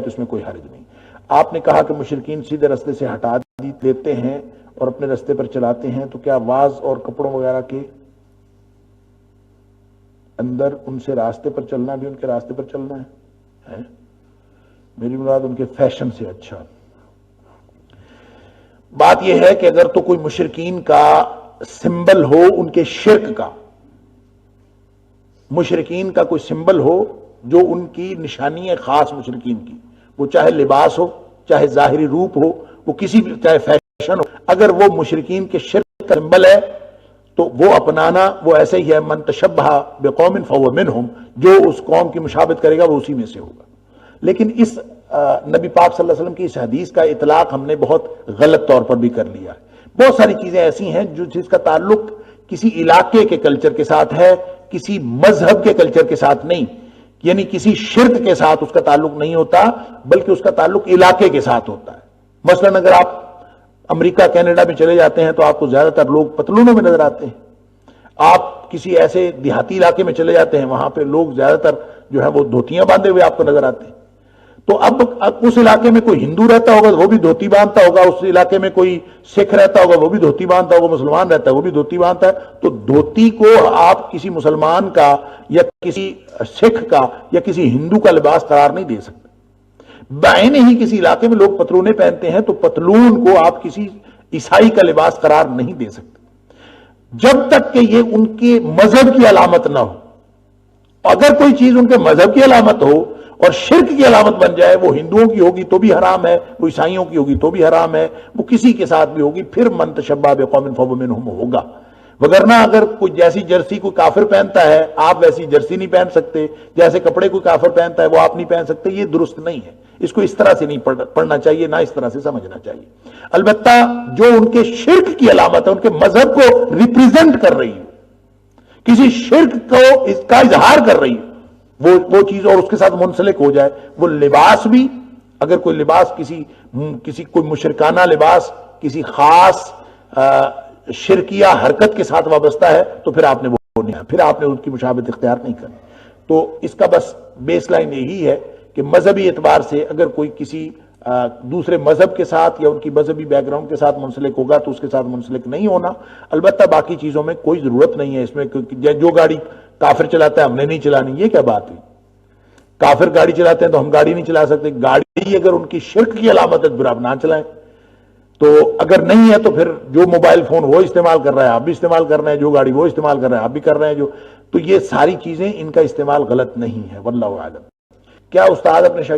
اس میں کوئی حرج نہیں۔ آپ نے کہا کہ مشرکین سیدھے رستے سے ہٹا دیتے ہیں اور اپنے رستے پر چلاتے ہیں، تو کیا واز اور کپڑوں وغیرہ کے اندر ان سے راستے پر چلنا بھی ان کے راستے پر چلنا ہے؟ میری مراد ان کے فیشن سے۔ اچھا، بات یہ ہے کہ اگر تو کوئی مشرکین کا سمبل ہو، ان کے شرک کا، مشرکین کا کوئی سمبل ہو جو ان کی نشانی ہے خاص مشرکین کی، وہ چاہے لباس ہو، چاہے ظاہری روپ ہو، وہ کسی بھی، چاہے فیشن ہو، اگر وہ مشرکین کے شرک کا سمبل ہے تو وہ اپنانا، وہ ایسے ہی ہے، من تشبہ بقوم فہو منہم، جو اس قوم کی مشابہت کرے گا وہ اسی میں سے ہوگا۔ لیکن اس نبی پاک صلی اللہ علیہ وسلم کی اس حدیث کا اطلاق ہم نے بہت غلط طور پر بھی کر لیا ہے۔ بہت ساری چیزیں ایسی ہیں جس کا تعلق کسی علاقے کے کلچر کے ساتھ ہے، کسی مذہب کے کلچر کے ساتھ نہیں، یعنی کسی شرک کے ساتھ اس کا تعلق نہیں ہوتا، بلکہ اس کا تعلق علاقے کے ساتھ ہوتا ہے۔ مثلا اگر آپ امریکہ کینیڈا میں چلے جاتے ہیں تو آپ کو زیادہ تر لوگ پتلونوں میں نظر آتے ہیں۔ آپ کسی ایسے دیہاتی علاقے میں چلے جاتے ہیں، وہاں پہ لوگ زیادہ تر جو ہے وہ دھوتیاں باندھے ہوئے آپ کو نظر آتے ہیں۔ تو اب اس علاقے میں کوئی ہندو رہتا ہوگا وہ بھی دھوتی باندھتا ہوگا، اس علاقے میں کوئی سکھ رہتا ہوگا وہ بھی دھوتی باندھتا ہوگا، مسلمان رہتا ہے وہ بھی دھوتی باندھتا ہے، تو دھوتی کو آپ کسی مسلمان کا یا کسی سکھ کا یا کسی ہندو کا لباس قرار نہیں دے سکتے۔ بعین ہی کسی علاقے میں لوگ پتلونے پہنتے ہیں تو پتلون کو آپ کسی عیسائی کا لباس قرار نہیں دے سکتے جب تک کہ یہ ان کے مذہب کی علامت نہ ہو۔ اگر کوئی چیز ان کے مذہب کی علامت ہو اور شرک کی علامت بن جائے، وہ ہندوؤں کی ہوگی تو بھی حرام ہے، وہ عیسائیوں کی ہوگی تو بھی حرام ہے، وہ کسی کے ساتھ بھی ہوگی، پھر من تشبہ بقوم فہو منہم ہوگا۔ وگرنہ اگر کوئی جیسی جرسی کوئی کافر پہنتا ہے آپ ویسی جرسی نہیں پہن سکتے، جیسے کپڑے کوئی کافر پہنتا ہے وہ آپ نہیں پہن سکتے، یہ درست نہیں ہے۔ اس کو اس طرح سے نہیں پڑھنا چاہیے، نہ اس طرح سے سمجھنا چاہیے۔ البتہ جو ان کے شرک کی علامت ہے، ان کے مذہب کو ریپریزنٹ کر رہی ہے، کسی شرک کو اس کا اظہار کر رہی ہے، وہ چیز اور اس کے ساتھ منسلک ہو جائے، وہ لباس بھی، اگر کوئی لباس کسی کوئی مشرکانہ لباس کسی خاص شرکیہ حرکت کے ساتھ وابستہ ہے تو پھر آپ نے وہ نہیں، پھر آپ نے اس کی مشابہت اختیار نہیں کرنی۔ تو اس کا بس بیس لائن یہی ہے کہ مذہبی اعتبار سے اگر کوئی کسی دوسرے مذہب کے ساتھ یا ان کی مذہبی بیک گراؤنڈ کے ساتھ منسلک ہوگا تو اس کے ساتھ منسلک نہیں ہونا۔ البتہ باقی چیزوں میں کوئی ضرورت نہیں ہے اس میں، جو گاڑی کافر چلاتا ہے ہم نے نہیں چلانی، یہ کیا بات ہے؟ کافر گاڑی چلاتے ہیں تو ہم گاڑی نہیں چلا سکتے؟ گاڑی اگر ان کی شرک کی علامت ہے تو پھر آپ نہ چلائیں، تو اگر نہیں ہے تو پھر جو موبائل فون وہ استعمال کر رہا ہے آپ بھی استعمال کر رہے ہیں، جو گاڑی وہ استعمال کر رہے ہیں آپ بھی کر رہے ہیں، تو یہ ساری چیزیں ان کا استعمال غلط نہیں ہے۔ واللہ اعلم۔ کیا استاد اپنے شاگرد